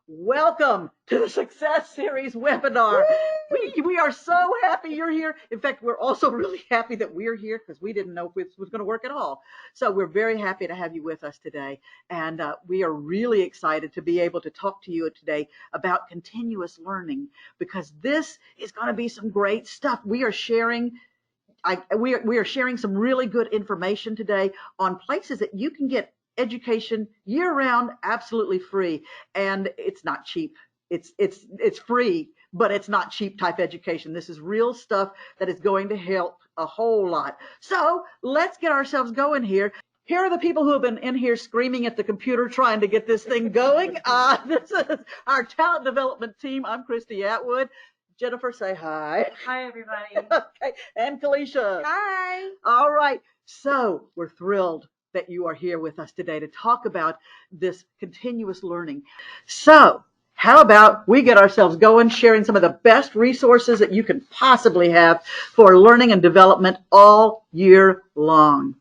Welcome to the Success Series webinar. We are so happy you're here. In fact, we're also really happy that we're here because we didn't know if this was going to work at all. So we're very happy to have you with us today. And we are really excited to be able to talk to you today about continuous learning, because this is going to be some great stuff. We are sharing we are sharing some really good information today on places that you can get education year-round, absolutely free, and it's not cheap. It's free, but it's not cheap type education. This is real stuff that is going to help a whole lot. So let's get ourselves going here. Here are the people who have been in here screaming at the computer trying to get this thing going. This is our talent development team. I'm Christy Atwood. Jennifer, say hi. Hi, everybody. Okay, and Kalisha. Hi. All right. So we're thrilled that you are here with us today to talk about this continuous learning. So how about we get ourselves going, sharing some of the best resources that you can possibly have for learning and development all year long.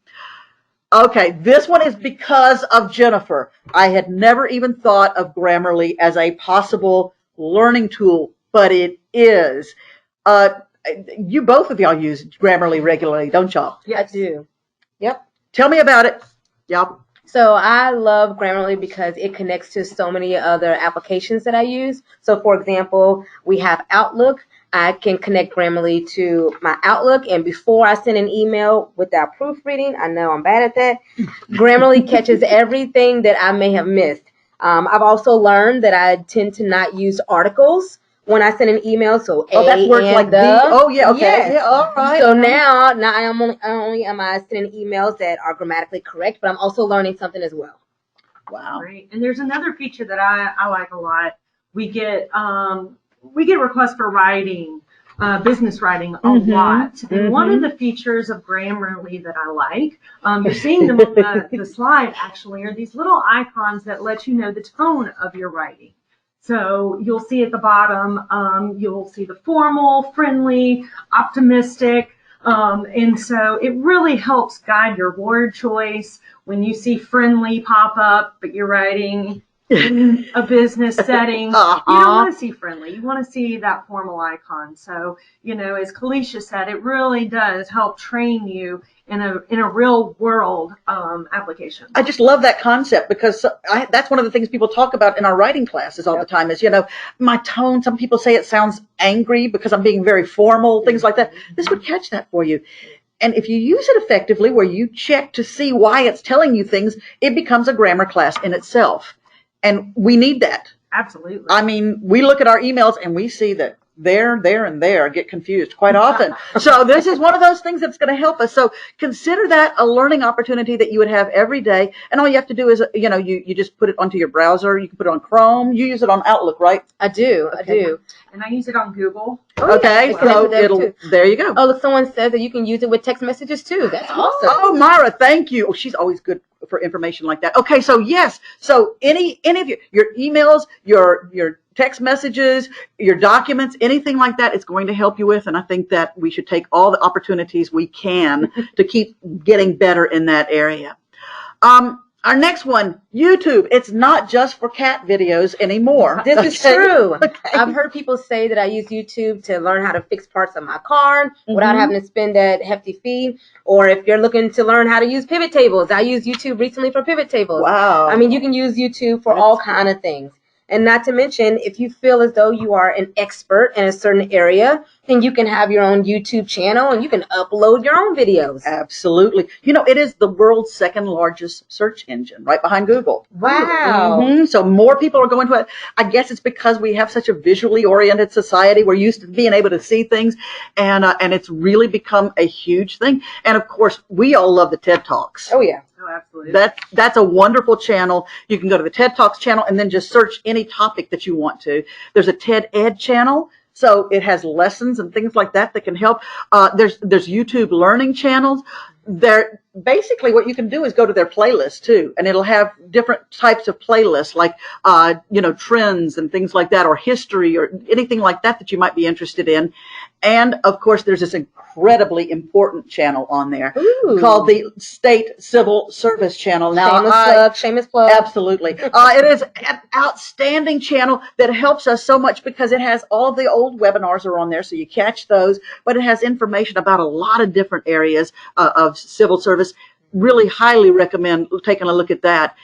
Okay, this one is because of Jennifer. I had never even thought of Grammarly as a possible learning tool, but it is. You both of y'all use Grammarly regularly, don't y'all? Yes. I do. Yep. Tell me about it. Yep. So I love Grammarly because it connects to so many other applications that I use. So for example, we have Outlook. I can connect Grammarly to my Outlook, and before I send an email without proofreading, I know I'm bad at that, Grammarly catches everything that I may have missed. I've also learned that I tend to not use articles when I send an email, so that's words like the. Oh yeah, okay, yes. Yeah, all right. So now I am only am I sending emails that are grammatically correct, but I'm also learning something as well. Wow. Great. And there's another feature that I like a lot. We get requests for writing, business writing a lot. And one of the features of Grammarly that I like, you're seeing them on the slide actually, are these little icons that let you know the tone of your writing. So you'll see at the bottom, you'll see the formal, friendly, optimistic, and so it really helps guide your word choice. When you see friendly pop up, but you're writing in a business setting, you don't want to see friendly. You want to see that formal icon. So, as Kalisha said, it really does help train you in a real world application. I just love that concept because that's one of the things people talk about in our writing classes all the time is, my tone. Some people say it sounds angry because I'm being very formal, things like that. This would catch that for you. And if you use it effectively, where you check to see why it's telling you things, it becomes a grammar class in itself. And we need that. Absolutely. I mean, we look at our emails and we see that there, and there get confused quite often. So this is one of those things that's going to help us. So consider that a learning opportunity that you would have every day. And all you have to do is, you just put it onto your browser. You can put it on Chrome. You use it on Outlook, right? I do. Okay. I do. And I use it on Google. Oh, okay. Yeah. So there you go. Oh, look, someone said that you can use it with text messages too. That's awesome. Oh, Myra, thank you. Oh, she's always good for information like that. Okay. So yes. So any of your emails, your text messages, your documents, anything like that, it's going to help you with. And I think that we should take all the opportunities we can to keep getting better in that area. Our next one, YouTube. It's not just for cat videos anymore. This is true. Okay. I've heard people say that I use YouTube to learn how to fix parts of my car without having to spend that hefty fee. Or if you're looking to learn how to use pivot tables, I used YouTube recently for pivot tables. Wow. I mean, you can use YouTube for all kind of things. And not to mention, if you feel as though you are an expert in a certain area, then you can have your own YouTube channel and you can upload your own videos. Absolutely. It is the world's second largest search engine, right behind Google. Wow. So more people are going to it. I guess it's because we have such a visually oriented society. We're used to being able to see things, and it's really become a huge thing. And of course, we all love the TED Talks. Oh, yeah. Oh, absolutely. That's a wonderful channel. You can go to the TED Talks channel and then just search any topic that you want to. There's a TED Ed channel. So it has lessons and things like that can help. There's YouTube learning channels. There, basically what you can do is go to their playlist too, and it'll have different types of playlists like, trends and things like that, or history or anything like that you might be interested in. And of course, there's this incredibly important channel on there Ooh. called the State Civil Service Channel. Now, Shameless plug. absolutely. It is an outstanding channel that helps us so much because it has all of the old webinars are on there, so you catch those, but it has information about a lot of different areas of civil service. Really highly recommend taking a look at that.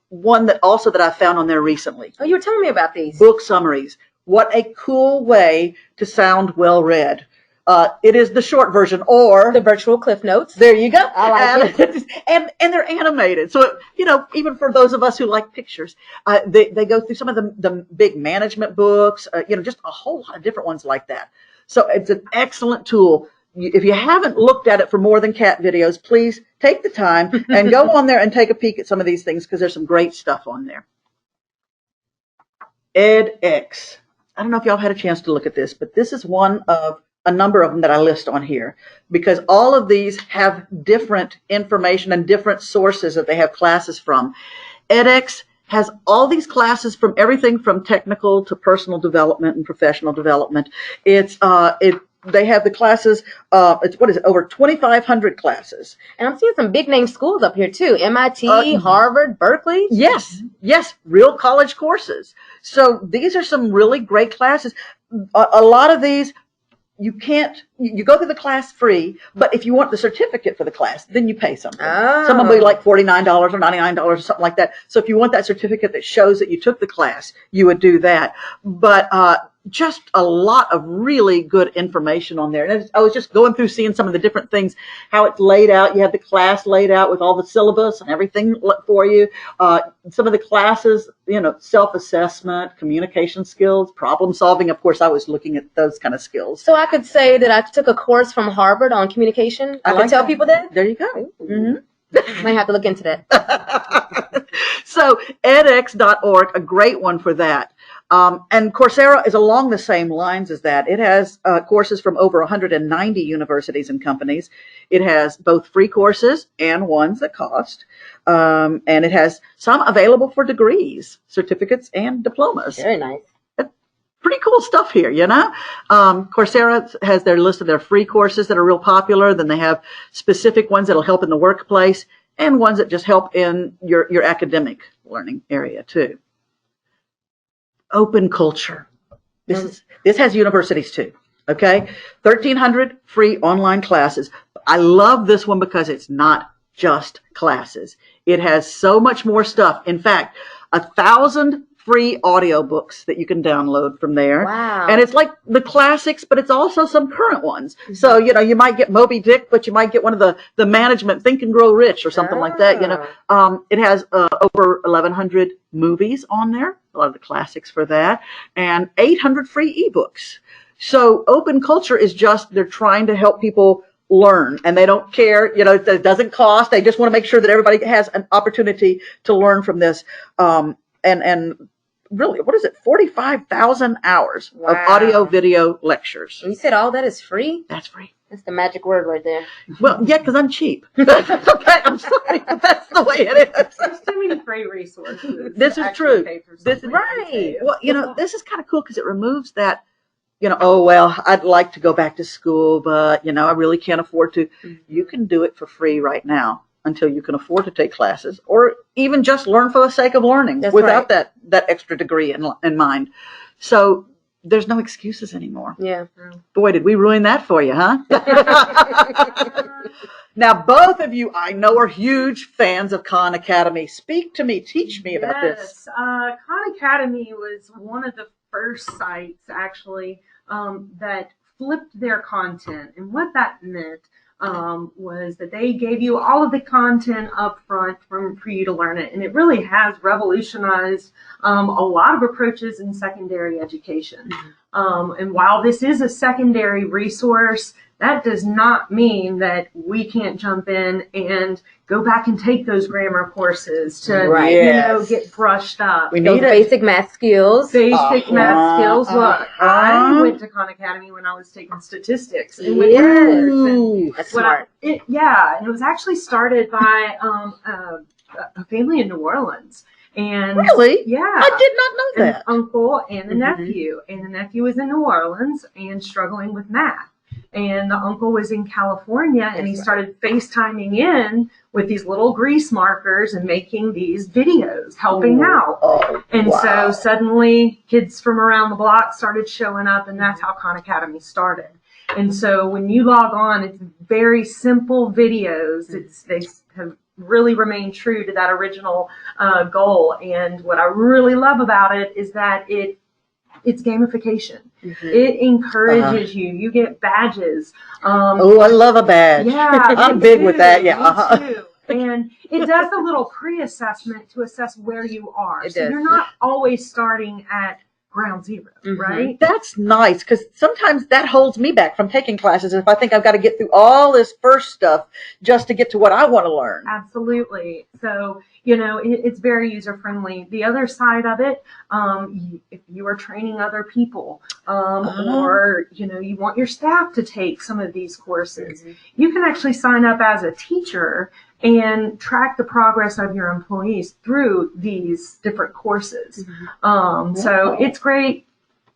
One that I found on there recently. Oh, you were telling me about these. Book summaries. What a cool way to sound well read. It is the short version, or The virtual cliff notes. there you go. I like it. And they're animated. So, even for those of us who like pictures, they go through some of the big management books, just a whole lot of different ones like that. So it's an excellent tool. If you haven't looked at it for More Than Cat videos, please take the time and go on there and take a peek at some of these things because there's some great stuff on there. edX. I don't know if y'all had a chance to look at this, but this is one of a number of them that I list on here because all of these have different information and different sources that they have classes from. edX has all these classes from everything from technical to personal development and professional development. They have the classes, over 2,500 classes. And I'm seeing some big name schools up here too. MIT, Harvard, Berkeley. Yes, real college courses. So these are some really great classes. A lot of these, you go through the class free, but if you want the certificate for the class, then you pay something. Oh. Some will be like $49 or $99 or something like that. So if you want that certificate that shows that you took the class, you would do that. But just a lot of really good information on there. And I was just going through seeing some of the different things, how it's laid out. You have the class laid out with all the syllabus and everything for you. Some of the classes, self-assessment, communication skills, problem solving. Of course, I was looking at those kind of skills. So I could say that I took a course from Harvard on communication. I could tell people that. There you go. Mm-hmm. Might have to look into that. So edX.org, a great one for that. And Coursera is along the same lines as that. It has courses from over 190 universities and companies. It has both free courses and ones that cost. And it has some available for degrees, certificates, and diplomas. Very nice. Pretty cool stuff here, Coursera has their list of their free courses that are real popular. Then they have specific ones that'll help in the workplace and ones that just help in your academic learning area too. Open Culture. This has universities too. Okay. 1,300 free online classes. I love this one because it's not just classes. It has so much more stuff. In fact, 1,000 free audiobooks that you can download from there. Wow. And it's like the classics, but it's also some current ones. Mm-hmm. So, you might get Moby Dick, but you might get one of the management, Think and Grow Rich or something like that. It has over 1,100 movies on there, a lot of the classics for that, and 800 free ebooks. So Open Culture is they're trying to help people learn, and they don't care, it doesn't cost. They just want to make sure that everybody has an opportunity to learn from this. And really, 45,000 hours of audio video lectures. You said all that is free? That's free. That's the magic word right there. Well, yeah, because I'm cheap. Okay, I'm sorry, but that's the way it is. There's too many free resources. This is true. This is right. Well, this is kind of cool because it removes that, I'd like to go back to school, but, I really can't afford to. Mm-hmm. You can do it for free right now until you can afford to take classes or even just learn for the sake of learning without that extra degree in mind. So there's no excuses anymore. Yeah. Boy, did we ruin that for you, huh? Now, both of you, I know, are huge fans of Khan Academy. Speak to me. Teach me about this. Khan Academy was one of the first sites, actually, that flipped their content. And what that meant was that they gave you all of the content up front for you to learn it. And it really has revolutionized a lot of approaches in secondary education. And while this is a secondary resource, that does not mean that we can't jump in and go back and take those grammar courses to, get brushed up. We need basic math skills. Basic math skills. Look, I went to Khan Academy when I was taking statistics. And that's smart. And it was actually started by a family in New Orleans. And Really? yeah, I did not know an that. uncle and a Mhm. nephew, and the nephew was in New Orleans and struggling with math. And the uncle was in California, and he That's started FaceTiming in with these little grease markers and making these videos, helping out. Oh, And wow. so suddenly kids from around the block started showing up, and that's how Khan Academy started. And so when you log on, it's very simple videos. They have really remained true to that original goal. And what I really love about it is that it's gamification. Mm-hmm. It encourages you. You get badges. Oh, I love a badge. Yeah, I'm me big too, with that. Yeah. me Uh-huh. too. And it does a little pre-assessment to assess where you are. It So does. you're not always starting at ground zero, Mhm. right? That's nice because sometimes that holds me back from taking classes if I think I've got to get through all this first stuff just to get to what I want to learn. Absolutely. So, it's very user friendly. The other side of it, if you are training other people, or, you want your staff to take some of these courses, you can actually sign up as a teacher and track the progress of your employees through these different courses. So it's great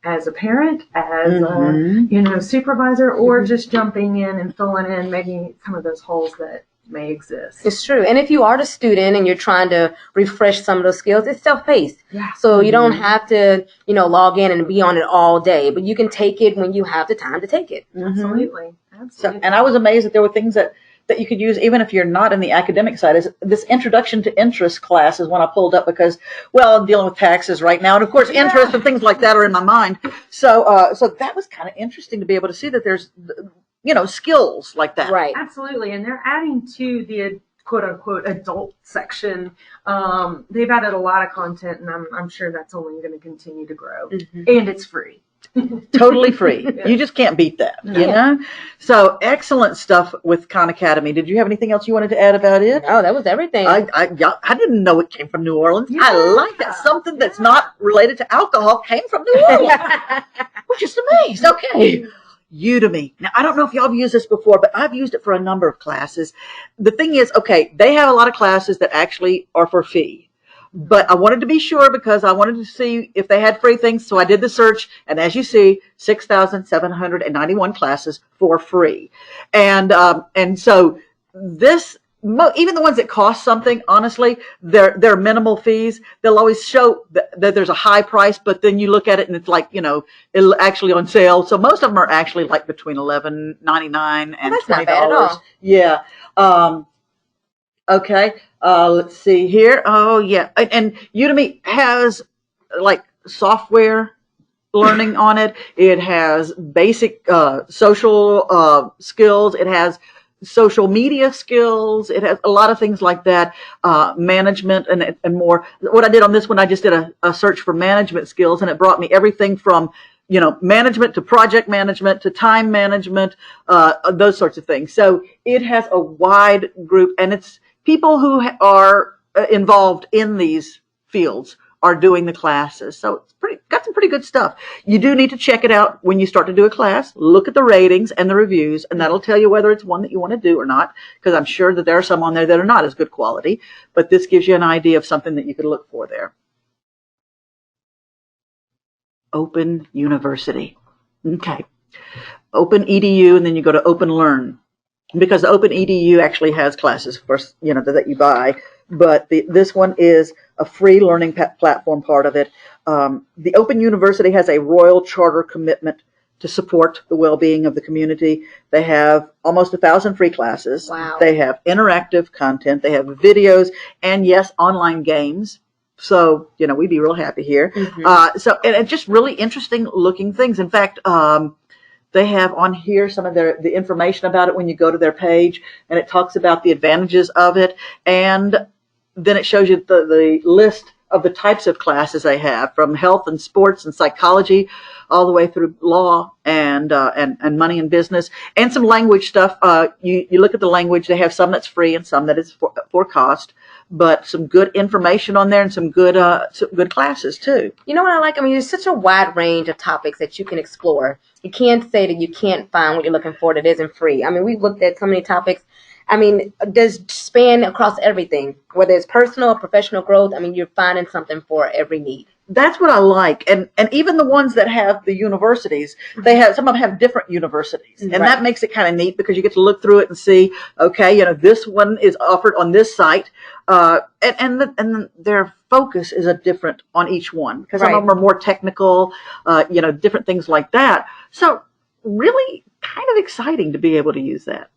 as a parent, as a supervisor, or just jumping in and filling in maybe some of those holes that may exist. It's true. And if you are the student and you're trying to refresh some of those skills, it's self-paced. Yeah. So you don't have to, log in and be on it all day, but you can take it when you have the time to take it. Absolutely. So, and I was amazed that there were things that you could use even if you're not in the academic side. Is this introduction to interest class is one I pulled up because, well, I'm dealing with taxes right now, and of course interest and things like that are in my mind. So so that was kind of interesting to be able to see that there's skills like that. Right. Absolutely. And they're adding to the quote unquote adult section. They've added a lot of content, and I'm sure that's only going to continue to grow. And it's free. Totally free. You just can't beat that, you know? So excellent stuff with Khan Academy. Did you have anything else you wanted to add about it? No, that was everything. I didn't know it came from New Orleans. Yeah. I like that. Something that's not related to alcohol came from New Orleans. We're just amazed. Okay. Udemy. Now, I don't know if y'all have used this before, but I've used it for a number of classes. The thing is, okay, they have a lot of classes that actually are for fee. But I wanted to be sure because I wanted to see if they had free things. So I did the search. And as you see, 6,791 classes for free. And so this, even the ones that cost something, honestly, they're minimal fees. They'll always show that there's a high price, but then you look at it and it's like, it's actually on sale. So most of them are actually like between $11.99 and that's $20. not bad at all. Yeah. Okay. Let's see here. Oh yeah. And Udemy has like software learning on it. It has basic social skills. It has social media skills. It has a lot of things like that, management and more. What I did on this one, I just did a search for management skills, and it brought me everything from management to project management to time management, those sorts of things. So it has a wide group, and it's people who are involved in these fields are doing the classes. So it's got some pretty good stuff. You do need to check it out when you start to do a class. Look at the ratings and the reviews, and that'll tell you whether it's one that you want to do or not, because I'm sure that there are some on there that are not as good quality, but this gives you an idea of something that you could look for there. Open University. Okay. Open EDU, and then you go to Open Learn. Because the Open EDU actually has classes, of course, that you buy, but this one is a free learning platform part of it. The Open University has a royal charter commitment to support the well-being of the community. They have almost 1,000 free classes. Wow. They have interactive content. They have videos and, yes, online games. So, we'd be real happy here. And it's just really interesting looking things. In fact, they have on here some of the information about it when you go to their page, and it talks about the advantages of it. And then it shows you the list of the types of classes they have, from health and sports and psychology all the way through law and money and business, and some language stuff. You look at the language. They have some that's free and some that is for cost, but some good information on there and some good classes too. You know what I like? I mean, there's such a wide range of topics that you can explore. You can't say that you can't find what you're looking for that isn't free. I mean, we've looked at so many topics I mean, does span across everything, whether it's personal or professional growth. I mean, you're finding something for every need. That's what I like, and even the ones that have the universities, they have some of them have different universities, and that makes it kind of neat because you get to look through it and see, okay, this one is offered on this site, and their focus is a different on each one because some of them are more technical, different things like that. So really, kind of exciting to be able to use that.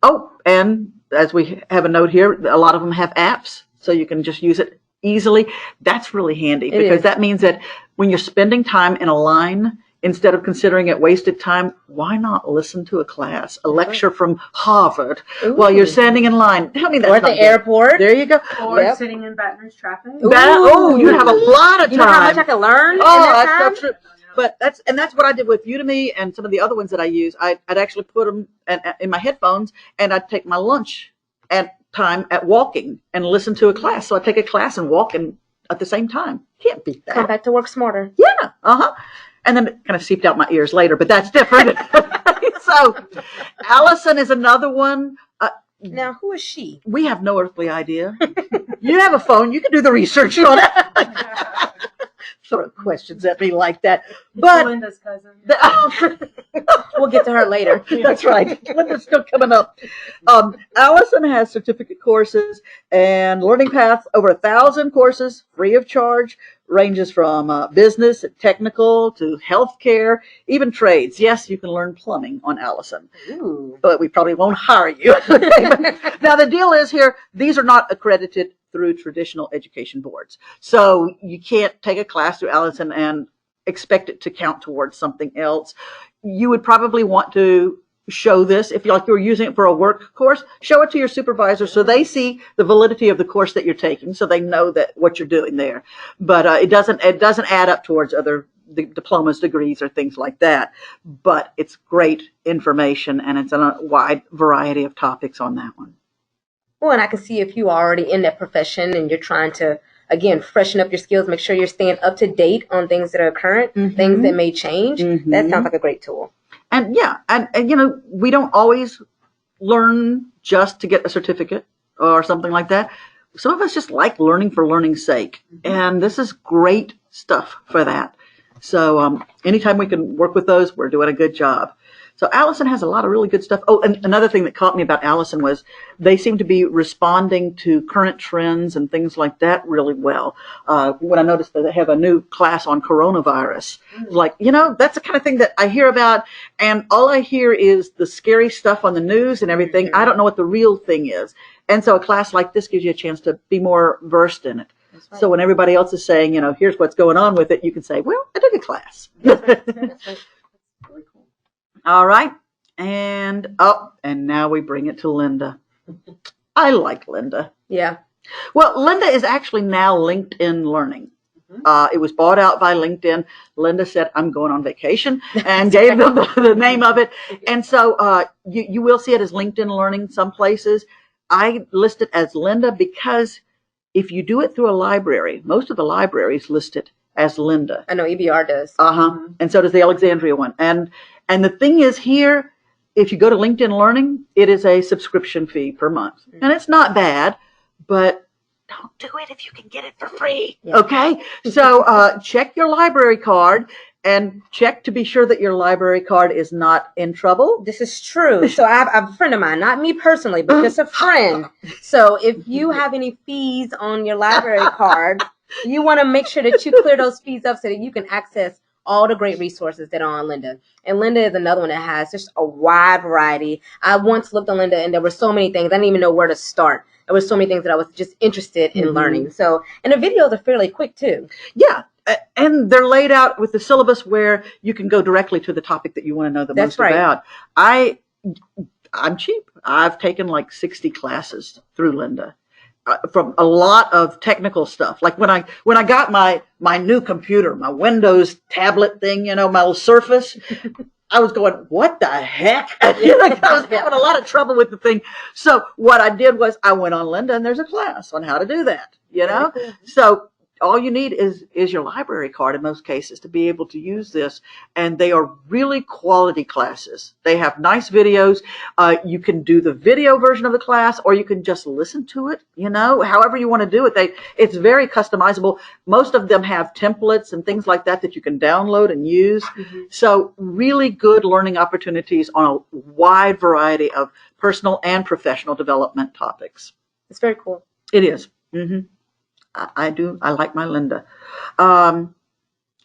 Oh, and as we have a note here, a lot of them have apps, so you can just use it easily. That's really handy because that means that when you're spending time in a line, instead of considering it wasted time, why not listen to a class, a lecture from Harvard while you're standing in line? Tell me that's or at the airport. There you go. Or sitting in Baton Rouge traffic. You have a lot of time. You know how much I can learn? That's so true. But that's what I did with Udemy and some of the other ones that I use. I'd actually put them in my headphones, and I'd take my lunch at time at walking and listen to a class. So I take a class and walk at the same time. Can't beat that. Come back to work smarter. Yeah. And then it kind of seeped out my ears later, but that's different. So Allison is another one. Now, who is she? We have no earthly idea. You have a phone. You can do the research on it. Throw questions at me like that. But Linda's cousin. We'll get to her later. That's right. Linda's still coming up. Allison has certificate courses and learning paths, over 1,000 courses, free of charge, ranges from business, technical to healthcare, even trades. Yes, you can learn plumbing on Allison. Ooh. But we probably won't hire you. Now, the deal is here, these are not accredited through traditional education boards. So you can't take a class through Allison and expect it to count towards something else. You would probably want to show this if you're using it for a work course. Show it to your supervisor so they see the validity of the course that you're taking, so they know that what you're doing there. But it doesn't add up towards other diplomas, degrees, or things like that. But it's great information, and it's a wide variety of topics on that one. Well, and I can see if you're already in that profession and you're trying to, again, freshen up your skills, make sure you're staying up to date on things that are current, things that may change. That sounds like a great tool. And we don't always learn just to get a certificate or something like that. Some of us just like learning for learning's sake. And this is great stuff for that. So anytime we can work with those, we're doing a good job. So Allison has a lot of really good stuff. Oh, and another thing that caught me about Allison was they seem to be responding to current trends and things like that really well. When I noticed that they have a new class on coronavirus, like, that's the kind of thing that I hear about, and all I hear is the scary stuff on the news and everything. I don't know what the real thing is. And so a class like this gives you a chance to be more versed in it. Right. So when everybody else is saying, here's what's going on with it, you can say, well, I took a class. That's right. All right. And now we bring it to Linda. I like Linda. Yeah. Well, Linda is actually now LinkedIn Learning. It was bought out by LinkedIn. Linda said, I'm going on vacation, and gave them the name of it. And so you will see it as LinkedIn Learning some places. I list it as Linda because if you do it through a library, most of the libraries list it as Linda. I know EBR does. And so does the Alexandria one. And the thing is here, if you go to LinkedIn Learning, it is a subscription fee per month. And it's not bad, but don't do it if you can get it for free. Yeah. Okay? So check your library card and check to be sure that your library card is not in trouble. This is true. So I have a friend of mine, not me personally, but just a friend. So if you have any fees on your library card, you want to make sure that you clear those fees up so that you can access all the great resources that are on Lynda. And Lynda is another one that has just a wide variety. I once looked on Lynda and there were so many things. I didn't even know where to start. There were so many things that I was just interested in learning. So, and the videos are fairly quick too. Yeah. And they're laid out with the syllabus where you can go directly to the topic that you want to know the most about. I'm cheap. I've taken like 60 classes through Lynda. From a lot of technical stuff. Like when I got my new computer, my Windows tablet thing, my little Surface, I was going, what the heck? I was having a lot of trouble with the thing. So what I did was I went on Lynda and there's a class on how to do that, So all you need is your library card in most cases to be able to use this. And they are really quality classes. They have nice videos. You can do the video version of the class, or you can just listen to it, however you want to do it. It's very customizable. Most of them have templates and things like that you can download and use. Mm-hmm. So really good learning opportunities on a wide variety of personal and professional development topics. It's very cool. It is. Mm-hmm. I do. I like my Linda. And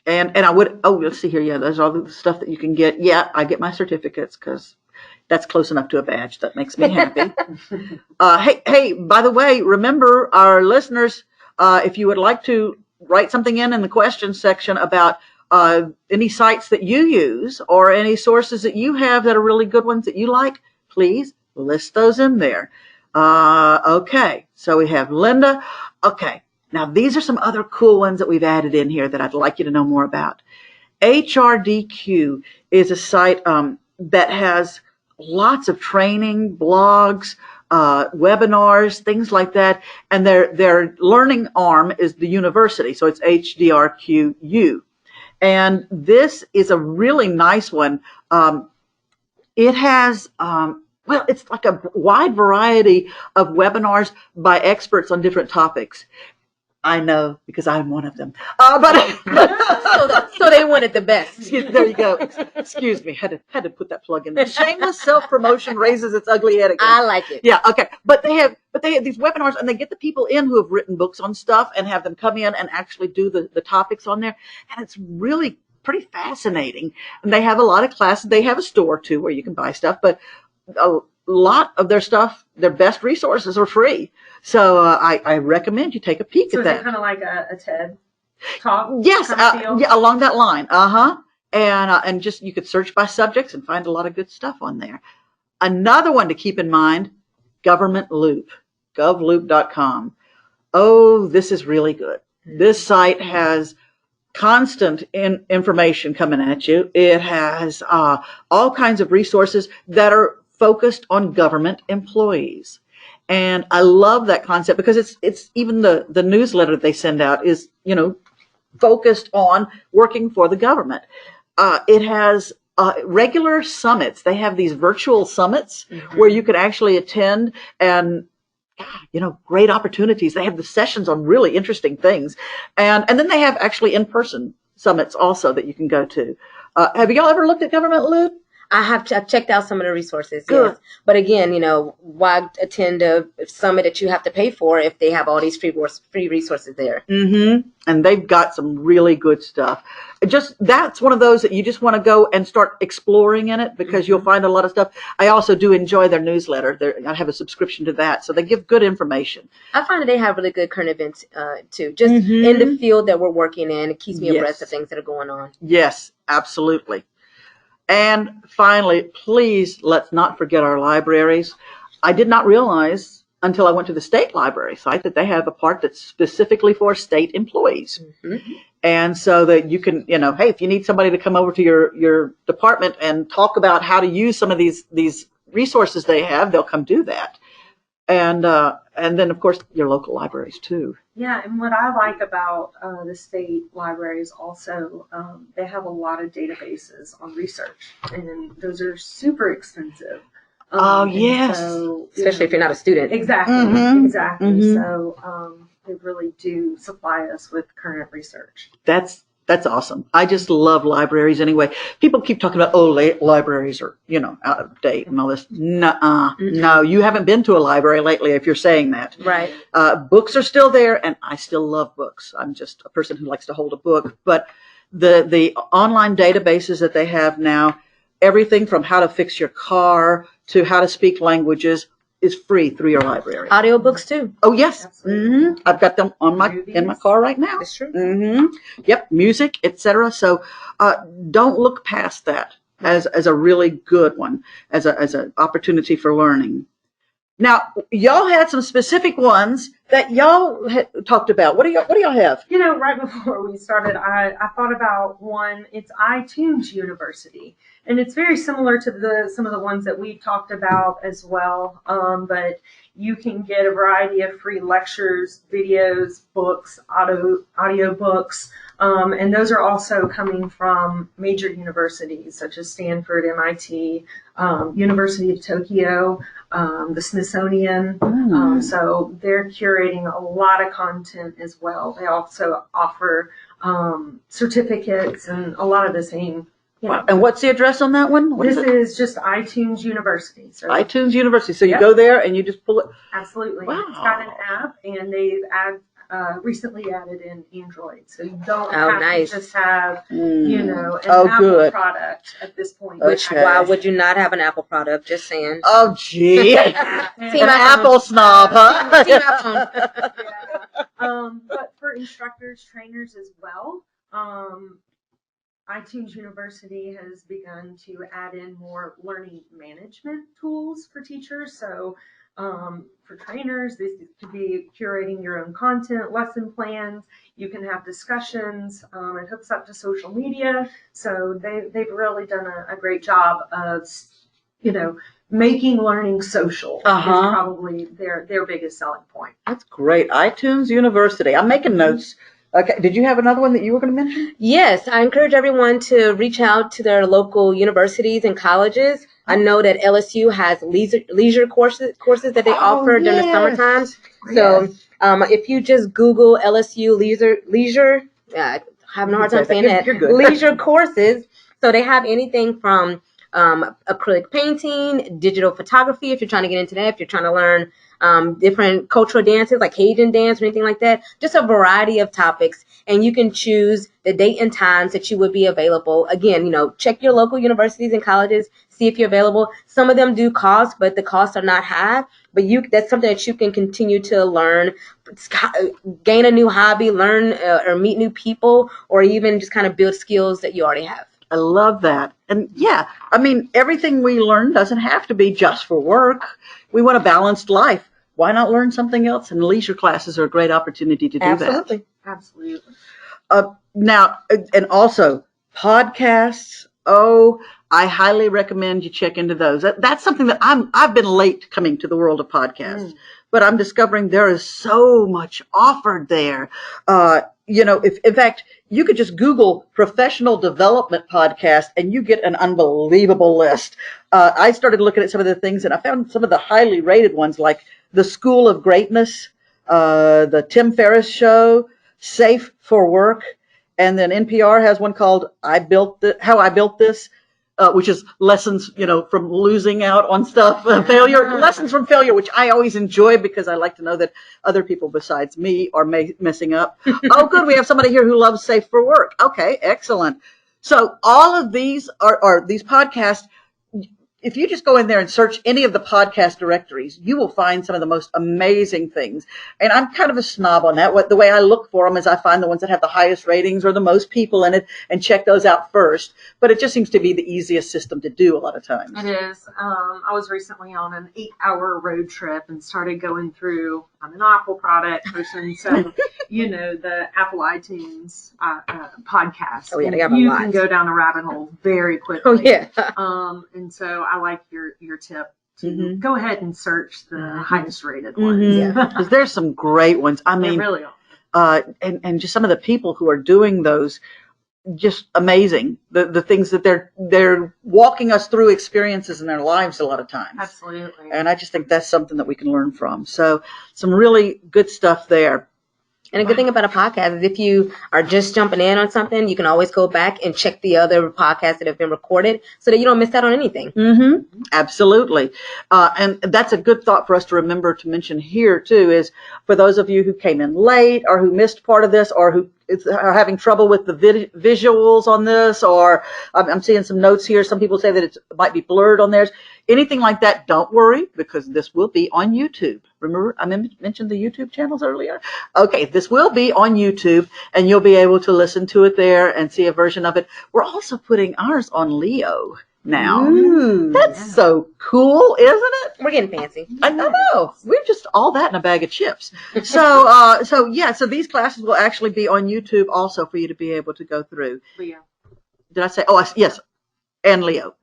I would, let's see here. Yeah, there's all the stuff that you can get. Yeah, I get my certificates because that's close enough to a badge. That makes me happy. Hey, by the way, remember our listeners, if you would like to write something in the questions section about any sites that you use or any sources that you have that are really good ones that you like, please list those in there. Okay, so we have Linda. Okay. Now, these are some other cool ones that we've added in here that I'd like you to know more about. HRDQ is a site that has lots of training, blogs, webinars, things like that. And their learning arm is the university, so it's HDRQU. And this is a really nice one. It has... it's like a wide variety of webinars by experts on different topics. I know because I'm one of them. So they wanted the best. There you go. Excuse me. Had to put that plug in. Shameless self-promotion raises its ugly head again. I like it. Yeah. Okay. But they have these webinars, and they get the people in who have written books on stuff and have them come in and actually do the topics on there. And it's really pretty fascinating. And they have a lot of classes. They have a store too where you can buy stuff, but a lot of their stuff, their best resources are free. So I recommend you take a peek at that. So is it kind of like a TED Talk? Yes, yeah, along that line. And just you could search by subjects and find a lot of good stuff on there. Another one to keep in mind, Government Loop, govloop.com. Oh, this is really good. This site has constant information coming at you. It has all kinds of resources that are focused on government employees. And I love that concept because it's even the newsletter they send out is, focused on working for the government. It has regular summits. They have these virtual summits where you could actually attend and, great opportunities. They have the sessions on really interesting things. And then they have actually in-person summits also that you can go to. Have y'all ever looked at Government Loop? I've checked out some of the resources. Good. Yes. But again, why attend a summit that you have to pay for if they have all these free resources there? Mm-hmm. And they've got some really good stuff. That's one of those that you just want to go and start exploring in it because you'll find a lot of stuff. I also do enjoy their newsletter. I have a subscription to that. So they give good information. I find that they have really good current events too. Just in the field that we're working in, it keeps me abreast of things that are going on. Yes, absolutely. And finally, please let's not forget our libraries. I did not realize until I went to the state library site that they have a part that's specifically for state employees. Mm-hmm. And so that you can, hey, if you need somebody to come over to your department and talk about how to use some of these resources they have, they'll come do that. And then, of course, your local libraries, too. Yeah, and what I like about the state libraries also, they have a lot of databases on research, and those are super expensive. Yes. So, especially if you're not a student. Exactly, Mm-hmm. exactly. Mm-hmm. So they really do supply us with current research. That's awesome. I just love libraries anyway. People keep talking about, libraries are, out of date and all this. Nuh-uh. No, you haven't been to a library lately if you're saying that. Right. Books are still there, and I still love books. I'm just a person who likes to hold a book. But the online databases that they have now, everything from how to fix your car to how to speak languages is free through your library. Audiobooks too. Oh, yes. Mm-hmm. I've got them in my car right now. That's true. Mm-hmm. Yep. Music, etc. So don't look past that as a really good one, as an opportunity for learning. Now, y'all had some specific ones that y'all had talked about. What do y'all have? You know, right before we started, I thought about one. It's iTunes University, and it's very similar to some of the ones that we talked about as well. But you can get a variety of free lectures, videos, books, audio books, and those are also coming from major universities such as Stanford, MIT, University of Tokyo, the Smithsonian. So they're curating a lot of content as well. They also offer certificates and a lot of the same. And what's the address on that one? What This is it? is just iTunes University. So iTunes University. So you Yep. go there and you just pull it. absolutely, Wow. it's got an app, and they've recently added in Android, so you don't Oh, have nice. to just have an Oh, Apple good. product at this point. Okay. Why would you not have an Apple product? Just saying. Oh, gee. An Team Apple snob, huh? Team iPhone. Yeah. But for instructors, trainers as well, iTunes University has begun to add in more learning management tools for teachers. So for trainers, this could be curating your own content, lesson plans. You can have discussions. It hooks up to social media. So they've really done a great job of, making learning social is probably their biggest selling point. That's great. iTunes University. I'm making notes. Okay. Did you have another one that you were going to mention? Yes, I encourage everyone to reach out to their local universities and colleges. I know that LSU has leisure courses that they offer during the summer times. So if you just Google LSU leisure, having a hard time saying that, You're good. leisure courses. So they have anything from acrylic painting, digital photography, if you're trying to get into that, if you're trying to learn different cultural dances like Cajun dance or anything like that, just a variety of topics. And you can choose the date and times that you would be available. Again, check your local universities and colleges, see if you're available. Some of them do cost, but the costs are not high. But that's something that you can continue to learn, gain a new hobby, learn or meet new people, or even just kind of build skills that you already have. I love that. And yeah, I mean, everything we learn doesn't have to be just for work. We want a balanced life. Why not learn something else? And leisure classes are a great opportunity to do Absolutely. Now, and also podcasts. Oh, I highly recommend you check into those. That's something that I've been late coming to the world of podcasts, but I'm discovering there is so much offered there. If in fact you could just Google professional development podcast and you get an unbelievable list. I started looking at some of the things and I found some of the highly rated ones like the School of Greatness, the Tim Ferriss Show, Safe for Work, and then NPR has one called How I Built This, which is lessons, from losing out on stuff, failure, lessons from failure, which I always enjoy because I like to know that other people besides me are messing up. Oh, good. We have somebody here who loves Safe for Work. Okay, excellent. So all of these are these podcasts. If you just go in there and search any of the podcast directories, you will find some of the most amazing things. And I'm kind of a snob on that. The way I look for them is I find the ones that have the highest ratings or the most people in it and check those out first. But it just seems to be the easiest system to do a lot of times. It is. I was recently on an 8-hour road trip and started going through, I'm an Apple product person, so, the Apple iTunes podcast. Oh, yeah, they have a you lot. can go down a rabbit hole very quickly. Oh, yeah. And so I like your tip to Mhm. go ahead and search the highest rated ones. Mhm. Because there's some great ones. I They mean, really are. and just some of the people who are doing those, just amazing. The things that they're walking us through experiences in their lives a lot of times. Absolutely. And I just think that's something that we can learn from. So some really good stuff there. And a good thing about a podcast is if you are just jumping in on something, you can always go back and check the other podcasts that have been recorded so that you don't miss out on anything. Mm-hmm. Absolutely. And that's a good thought for us to remember to mention here, too, is for those of you who came in late or who missed part of this or who are having trouble with the visuals on this, or I'm seeing some notes here. Some people say that it might be blurred on theirs. Anything like that, don't worry, because this will be on YouTube. Remember, I mentioned the YouTube channels earlier? Okay, this will be on YouTube, and you'll be able to listen to it there and see a version of it. We're also putting ours on Leo. now. Ooh. That's so cool, isn't it? We're getting fancy. I know. We're just all that in a bag of chips. So these classes will actually be on YouTube also for you to be able to go through. Leo. Did I say? Oh, yes. And Leo.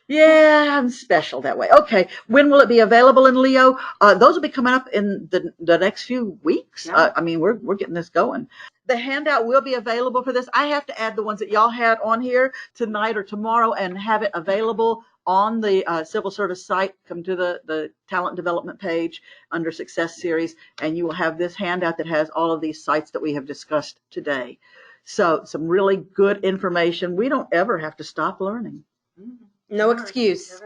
Yeah, I'm special that way. Okay. When will it be available in Leo? Those will be coming up in the next few weeks. Yeah. We're getting this going. The handout will be available for this. I have to add the ones that y'all had on here tonight or tomorrow and have it available on the civil service site. Come to the talent development page under Success Series, and you will have this handout that has all of these sites that we have discussed today. So some really good information. We don't ever have to stop learning. No excuse.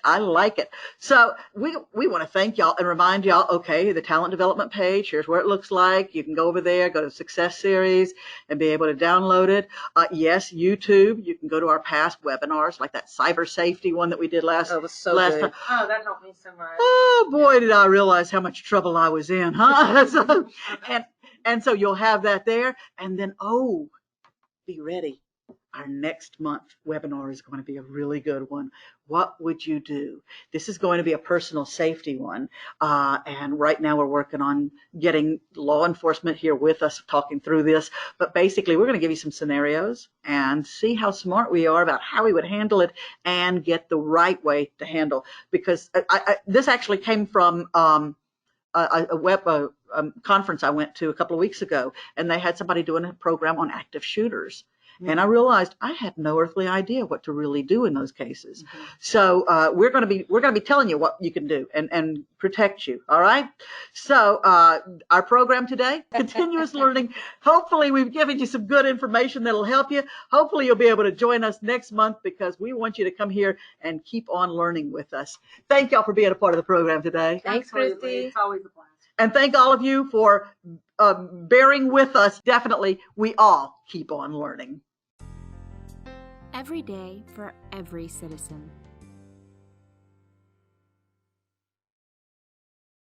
I like it. So we want to thank y'all and remind y'all, okay, the talent development page, here's where it looks like. You can go over there, go to Success Series and be able to download it. Yes, YouTube. You can go to our past webinars like that cyber safety one that we did last Oh, it was so good. time. Oh, that helped me so much. Oh boy, did I realize how much trouble I was in, huh? And so you'll have that there. And then, be ready. Our next month webinar is going to be a really good one. What would you do? This is going to be a personal safety one. And right now we're working on getting law enforcement here with us talking through this. But basically, we're going to give you some scenarios and see how smart we are about how we would handle it and get the right way to handle. Because this actually came from a conference I went to a couple of weeks ago, and they had somebody doing a program on active shooters. And I realized I had no earthly idea what to really do in those cases. Mm-hmm. So we're going to be telling you what you can do and protect you. All right. So our program today, continuous learning. Hopefully we've given you some good information that'll help you. Hopefully you'll be able to join us next month because we want you to come here and keep on learning with us. Thank y'all for being a part of the program today. Thanks, Christy. It's always a blast. And thank all of you for bearing with us. Definitely, we all keep on learning. Every day for every citizen.